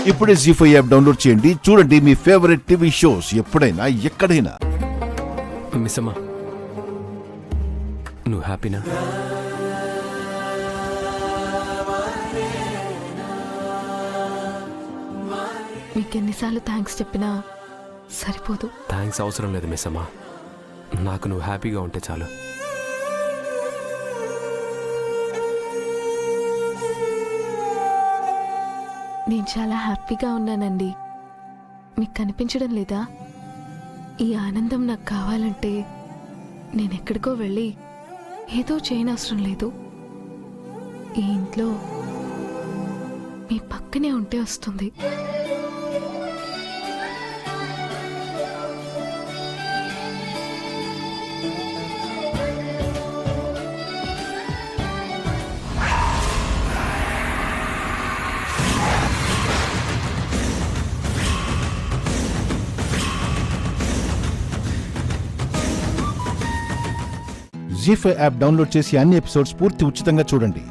ఇప్పుడే జీ5 app download చేయండి. చూడండి మీ ఫేవరెట్ టీవీ షోస్ ఎప్పుడైనా ఎక్కడైనా. మిస్సమ్మా, నువ్వు హ్యాపీనా? మీకెన్నిసార్లు థ్యాంక్స్ చెప్పినా సరిపోదు. థ్యాంక్స్ అవసరం లేదు మిస్సమ్మా, నాకు నువ్వు హ్యాపీగా ఉంటే చాలు. నేను చాలా హ్యాపీగా ఉన్నానండి. మీకు కనిపించడం లేదా? ఈ ఆనందం నాకు కావాలంటే నేను ఎక్కడికో వెళ్ళి ఏదో చేయనవసరం లేదు. ఈ ఇంట్లో మీ పక్కనే ఉంటే వస్తుంది. జీ5 యాప్ డౌన్లోడ్ చేసి అన్ని ఎపిసోడ్స్ పూర్తి ఉచితంగా చూడండి.